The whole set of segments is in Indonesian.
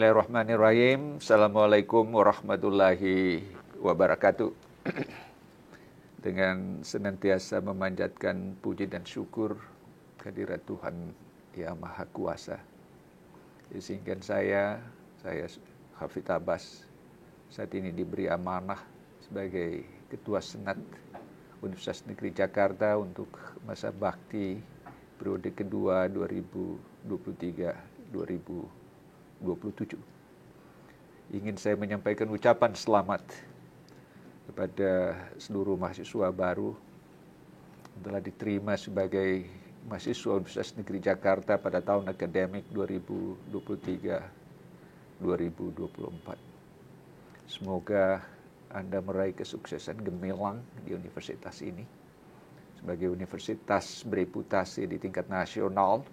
Bismillahirrahmanirrahim. Assalamualaikum warahmatullahi wabarakatuh. Dengan senantiasa memanjatkan puji dan syukur kehadirat Tuhan Yang Maha Kuasa. Izinkan saya Hafidz Abbas, saat ini diberi amanah sebagai Ketua Senat Universitas Negeri Jakarta untuk masa bakti periode kedua 2023-2027. Ingin saya menyampaikan ucapan selamat kepada seluruh mahasiswa baru telah diterima sebagai mahasiswa Universitas Negeri Jakarta pada tahun akademik 2023-2024. Semoga Anda meraih kesuksesan gemilang di universitas ini sebagai universitas bereputasi di tingkat nasional,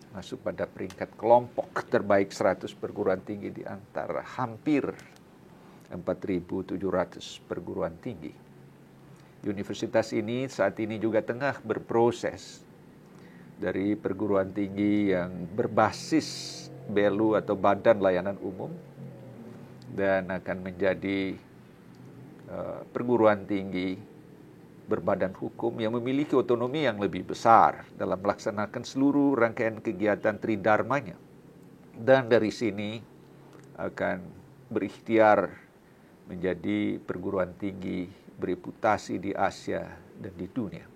masuk pada peringkat kelompok terbaik 100 perguruan tinggi di antara hampir 4.700 perguruan tinggi. Universitas ini saat ini juga tengah berproses dari perguruan tinggi yang berbasis BELU atau Badan Layanan Umum dan akan menjadi perguruan tinggi berbadan hukum yang memiliki otonomi yang lebih besar dalam melaksanakan seluruh rangkaian kegiatan tridharmanya. Dan dari sini akan berikhtiar menjadi perguruan tinggi bereputasi di Asia dan di dunia.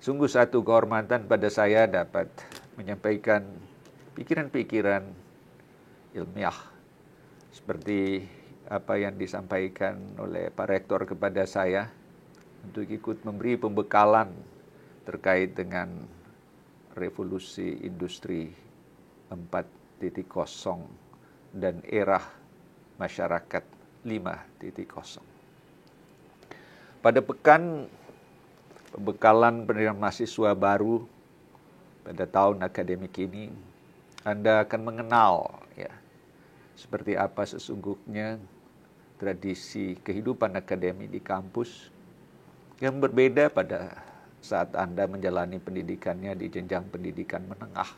Sungguh satu kehormatan pada saya dapat menyampaikan pikiran-pikiran ilmiah seperti apa yang disampaikan oleh Pak Rektor kepada saya untuk ikut memberi pembekalan terkait dengan revolusi industri 4.0 dan era masyarakat 5.0. Pada pekan pembekalan penerimaan mahasiswa baru pada tahun akademik ini, Anda akan mengenal seperti apa sesungguhnya tradisi kehidupan akademik di kampus yang berbeda pada saat Anda menjalani pendidikannya di jenjang pendidikan menengah.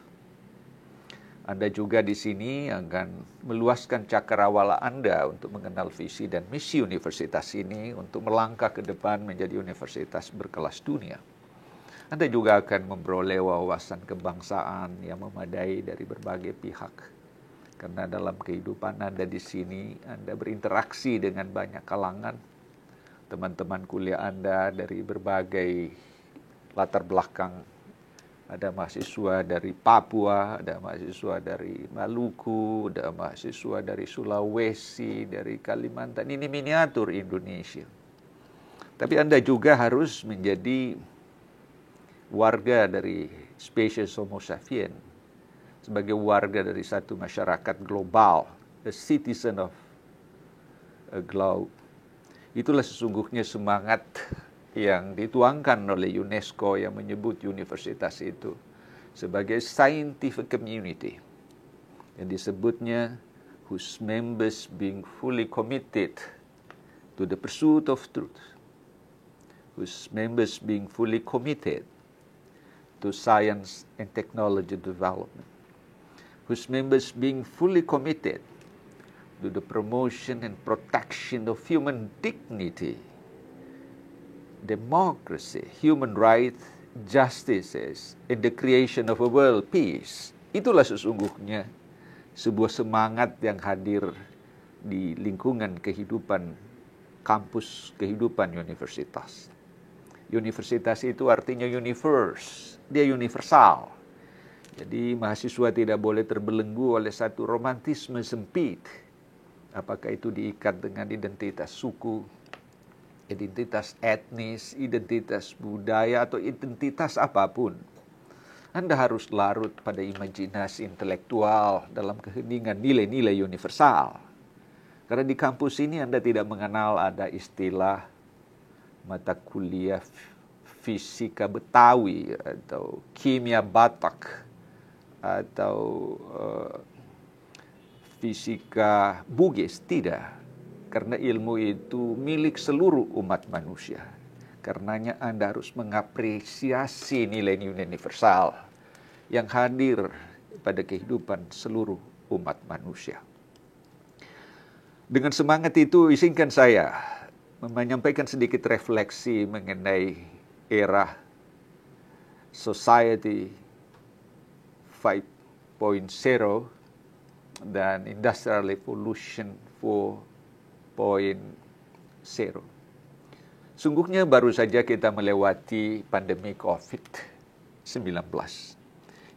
Anda juga di sini akan meluaskan cakrawala Anda untuk mengenal visi dan misi universitas ini untuk melangkah ke depan menjadi universitas berkelas dunia. Anda juga akan memperoleh wawasan kebangsaan yang memadai dari berbagai pihak. Karena dalam kehidupan Anda di sini, Anda berinteraksi dengan banyak kalangan. Teman-teman kuliah Anda dari berbagai latar belakang. Ada mahasiswa dari Papua, ada mahasiswa dari Maluku, ada mahasiswa dari Sulawesi, dari Kalimantan. Ini miniatur Indonesia. Tapi Anda juga harus menjadi warga dari spesies Homo sapiens, sebagai warga dari satu masyarakat global, a citizen of a globe. Itulah sesungguhnya semangat yang dituangkan oleh UNESCO yang menyebut universitas itu sebagai scientific community. Yang disebutnya whose members being fully committed to the pursuit of truth. Whose members being fully committed to science and technology development. Whose members being fully committed to the promotion and protection of human dignity, democracy, human rights, justices, and the creation of a world peace. Itulah sesungguhnya sebuah semangat yang hadir di lingkungan kehidupan kampus, kehidupan universitas. Universitas itu artinya universe, dia universal. Jadi mahasiswa tidak boleh terbelenggu oleh satu romantisme sempit. Apakah itu diikat dengan identitas suku, identitas etnis, identitas budaya, atau identitas apapun. Anda harus larut pada imajinasi intelektual dalam keheningan nilai-nilai universal. Karena di kampus ini Anda tidak mengenal ada istilah mata kuliah fisika Betawi, atau kimia Batak, atau fisika Bugis, tidak. Karena ilmu itu milik seluruh umat manusia. Karenanya Anda harus mengapresiasi nilai-nilai universal yang hadir pada kehidupan seluruh umat manusia. Dengan semangat itu, izinkan saya menyampaikan sedikit refleksi mengenai era Society 5.0 dan Industrial Revolution 4.0. Sungguhnya baru saja kita melewati pandemi COVID-19.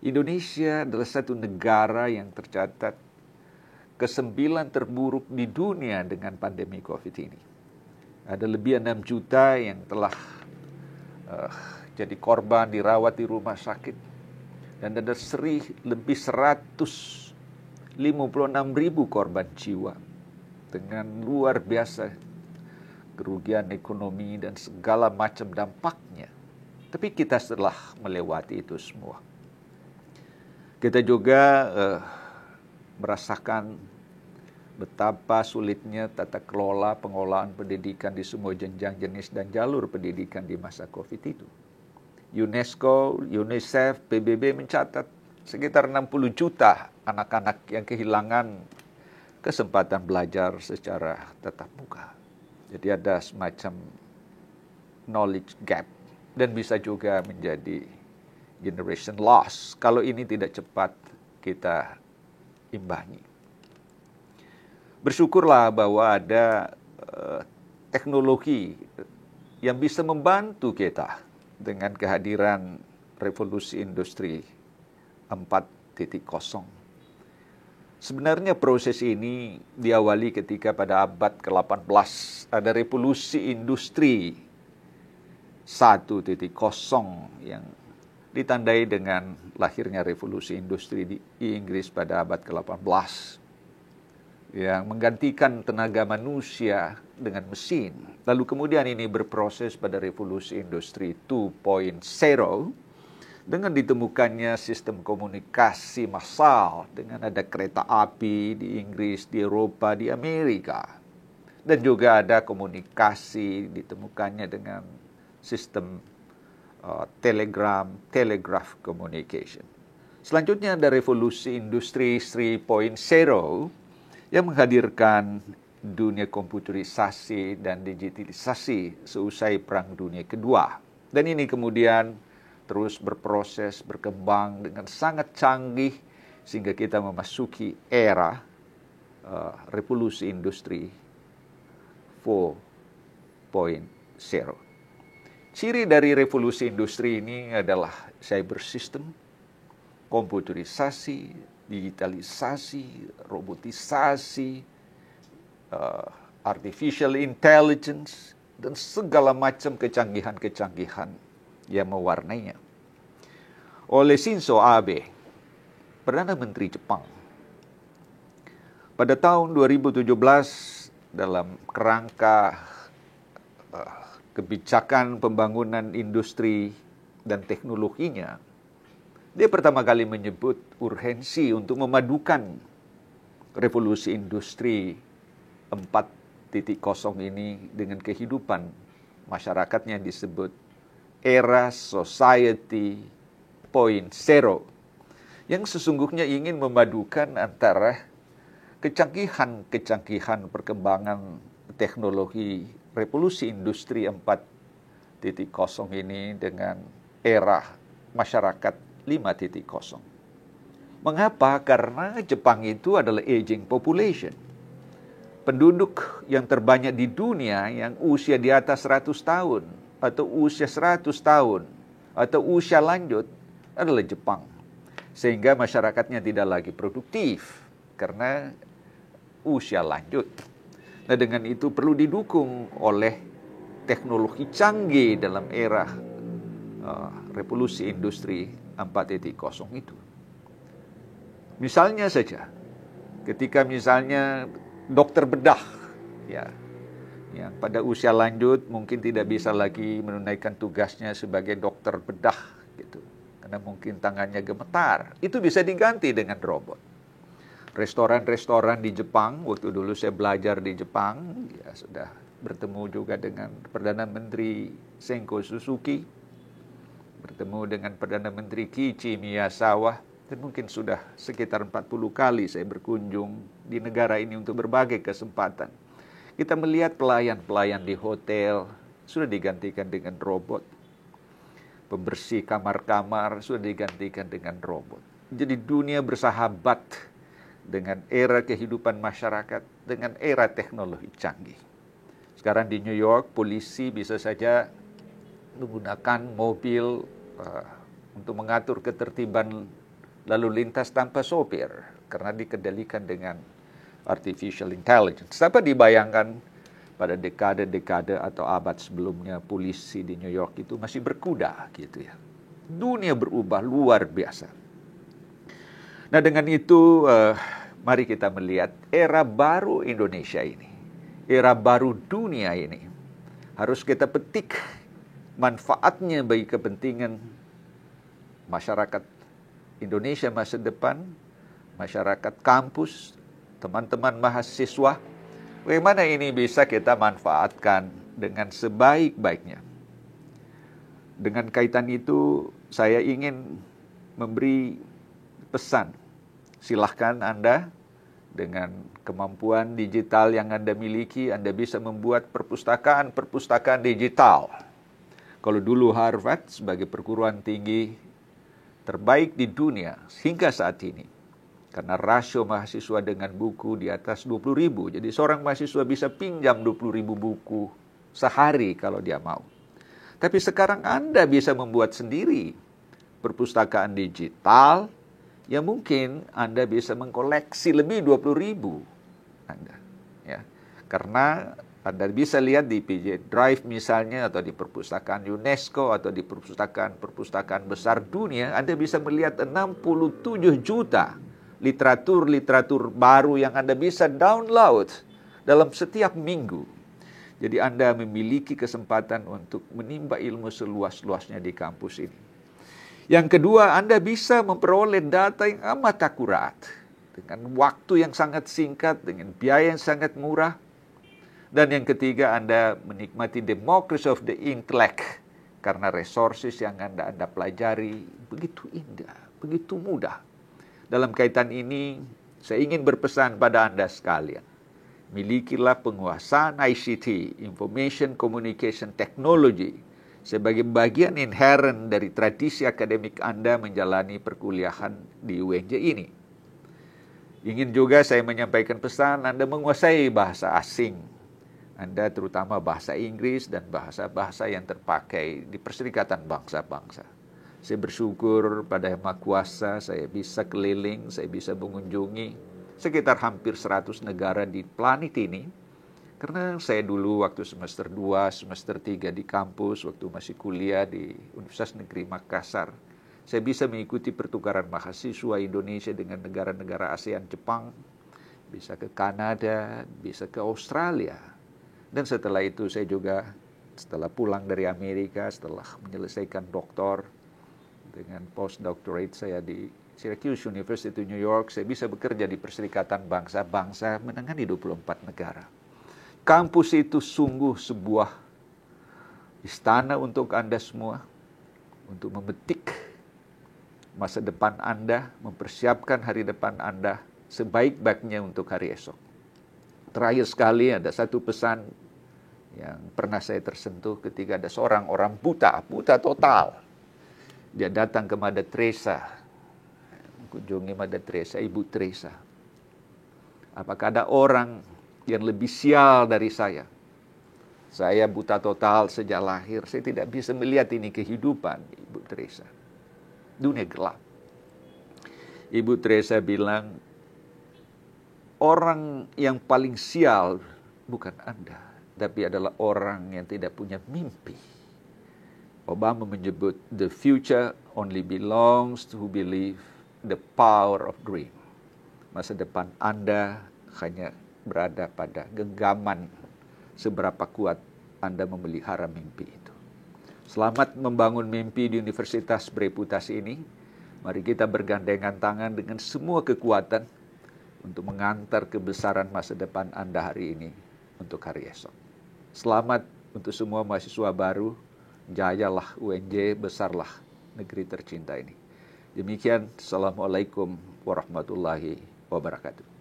Indonesia adalah satu negara yang tercatat ke-9 terburuk di dunia dengan pandemi COVID ini. Ada lebih 6 juta yang telah jadi korban dirawat di rumah sakit. Dan ada lebih 156.000 korban jiwa. Dengan luar biasa kerugian ekonomi dan segala macam dampaknya. Tapi kita setelah melewati itu semua. Kita juga merasakan betapa sulitnya tata kelola pengelolaan pendidikan di semua jenjang, jenis, dan jalur pendidikan di masa COVID itu. UNESCO, UNICEF, PBB mencatat sekitar 60 juta anak-anak yang kehilangan kesempatan belajar secara tatap muka. Jadi ada semacam knowledge gap dan bisa juga menjadi generation loss kalau ini tidak cepat kita imbangi. Bersyukurlah bahwa ada teknologi yang bisa membantu kita dengan kehadiran revolusi industri 4.0. Sebenarnya proses ini diawali ketika pada abad ke-18 ada revolusi industri 1.0 yang ditandai dengan lahirnya revolusi industri di Inggris pada abad ke-18 yang menggantikan tenaga manusia dengan mesin. Lalu kemudian ini berproses pada revolusi industri 2.0 dengan ditemukannya sistem komunikasi massal dengan ada kereta api di Inggris, di Eropa, di Amerika. Dan juga ada komunikasi ditemukannya dengan sistem telegraph communication. Selanjutnya ada revolusi industri 3.0 yang menghadirkan dunia komputerisasi dan digitalisasi seusai Perang Dunia Kedua. Dan ini kemudian terus berproses, berkembang dengan sangat canggih sehingga kita memasuki era revolusi industri 4.0. Ciri dari revolusi industri ini adalah cyber system, komputerisasi, digitalisasi, robotisasi, artificial intelligence, dan segala macam kecanggihan-kecanggihan yang mewarnainya. Oleh Shinzo Abe, Perdana Menteri Jepang, pada tahun 2017 dalam kerangka kebijakan pembangunan industri dan teknologinya, dia pertama kali menyebut urgensi untuk memadukan revolusi industri 4.0 ini dengan kehidupan masyarakatnya disebut era Society 0.0 yang sesungguhnya ingin memadukan antara kecanggihan perkembangan teknologi revolusi industri 4.0 ini dengan era masyarakat 5.0. Mengapa? Karena Jepang itu adalah aging population. Penduduk yang terbanyak di dunia yang usia di atas 100 tahun atau usia 100 tahun atau usia lanjut adalah Jepang. Sehingga masyarakatnya tidak lagi produktif karena usia lanjut. Nah, dengan itu perlu didukung oleh teknologi canggih dalam era revolusi industri 4.0 itu. Misalnya saja, ketika misalnya dokter bedah, yang pada usia lanjut mungkin tidak bisa lagi menunaikan tugasnya sebagai dokter bedah, gitu, karena mungkin tangannya gemetar, itu bisa diganti dengan robot. Restoran-restoran di Jepang, waktu dulu saya belajar di Jepang, sudah bertemu juga dengan Perdana Menteri Senko Suzuki, bertemu dengan Perdana Menteri Kiichi Miyazawa, Dan mungkin sudah sekitar 40 kali saya berkunjung di negara ini untuk berbagai kesempatan. Kita melihat pelayan-pelayan di hotel sudah digantikan dengan robot. Pembersih kamar-kamar sudah digantikan dengan robot. Jadi dunia bersahabat dengan era kehidupan masyarakat, dengan era teknologi canggih. Sekarang di New York, polisi bisa saja menggunakan mobil untuk mengatur ketertiban lalu lintas tanpa sopir, karena dikendalikan dengan artificial intelligence. Dapat dibayangkan pada dekade-dekade atau abad sebelumnya polisi di New York itu masih berkuda gitu ya. Dunia berubah luar biasa. Nah dengan itu mari kita melihat era baru Indonesia ini, era baru dunia ini harus kita petik manfaatnya bagi kepentingan masyarakat Indonesia masa depan, masyarakat kampus, teman-teman mahasiswa. Bagaimana ini bisa kita manfaatkan dengan sebaik-baiknya. Dengan kaitan itu, saya ingin memberi pesan. Silahkan Anda dengan kemampuan digital yang Anda miliki, Anda bisa membuat perpustakaan digital. Kalau dulu Harvard sebagai perguruan tinggi terbaik di dunia hingga saat ini, karena rasio mahasiswa dengan buku di atas 20.000. Jadi seorang mahasiswa bisa pinjam 20.000 buku sehari kalau dia mau. Tapi sekarang Anda bisa membuat sendiri perpustakaan digital yang mungkin Anda bisa mengkoleksi lebih 20.000 Anda. Ya. Karena Anda bisa lihat di PJ Drive misalnya, atau di perpustakaan UNESCO, atau di perpustakaan besar dunia, Anda bisa melihat 67 juta literatur baru yang Anda bisa download dalam setiap minggu. Jadi Anda memiliki kesempatan untuk menimba ilmu seluas-luasnya di kampus ini. Yang kedua, Anda bisa memperoleh data yang amat akurat, dengan waktu yang sangat singkat, dengan biaya yang sangat murah. Dan yang ketiga, Anda menikmati democracy of the intellect, karena resources yang Anda pelajari begitu indah, begitu mudah. Dalam kaitan ini, saya ingin berpesan pada Anda sekalian. Milikilah penguasaan ICT, Information Communication Technology, sebagai bagian inherent dari tradisi akademik Anda menjalani perkuliahan di UNJ ini. Ingin juga saya menyampaikan pesan Anda menguasai bahasa asing. Anda terutama bahasa Inggris dan bahasa-bahasa yang terpakai di Perserikatan Bangsa-Bangsa. Saya bersyukur pada Yang Maha Kuasa, saya bisa keliling, saya bisa mengunjungi sekitar hampir 100 negara di planet ini. Karena saya dulu waktu semester 2, semester 3 di kampus, waktu masih kuliah di Universitas Negeri Makassar, saya bisa mengikuti pertukaran mahasiswa Indonesia dengan negara-negara ASEAN, Jepang, bisa ke Kanada, bisa ke Australia. Dan setelah itu saya juga, setelah pulang dari Amerika, setelah menyelesaikan doktor, dengan postdoctorate saya di Syracuse University New York, saya bisa bekerja di Perserikatan Bangsa-Bangsa menangani 24 negara. Kampus itu sungguh sebuah istana untuk Anda semua, untuk memetik masa depan Anda, mempersiapkan hari depan Anda sebaik-baiknya untuk hari esok. Terakhir sekali ada satu pesan yang pernah saya tersentuh ketika ada seorang orang buta total. Dia datang ke Mother Teresa, kunjungi Mother Teresa, Ibu Teresa. Apakah ada orang yang lebih sial dari saya? Saya buta total sejak lahir, saya tidak bisa melihat ini kehidupan, Ibu Teresa. Dunia gelap. Ibu Teresa bilang, orang yang paling sial bukan Anda, tapi adalah orang yang tidak punya mimpi. Obama menyebut, the future only belongs to who believe the power of dream. Masa depan Anda hanya berada pada genggaman seberapa kuat Anda memelihara mimpi itu. Selamat membangun mimpi di universitas bereputasi ini. Mari kita bergandengan tangan dengan semua kekuatan untuk mengantar kebesaran masa depan Anda hari ini untuk hari esok. Selamat untuk semua mahasiswa baru. Jayalah UNJ, besarlah negeri tercinta ini. Demikian, Assalamualaikum warahmatullahi wabarakatuh.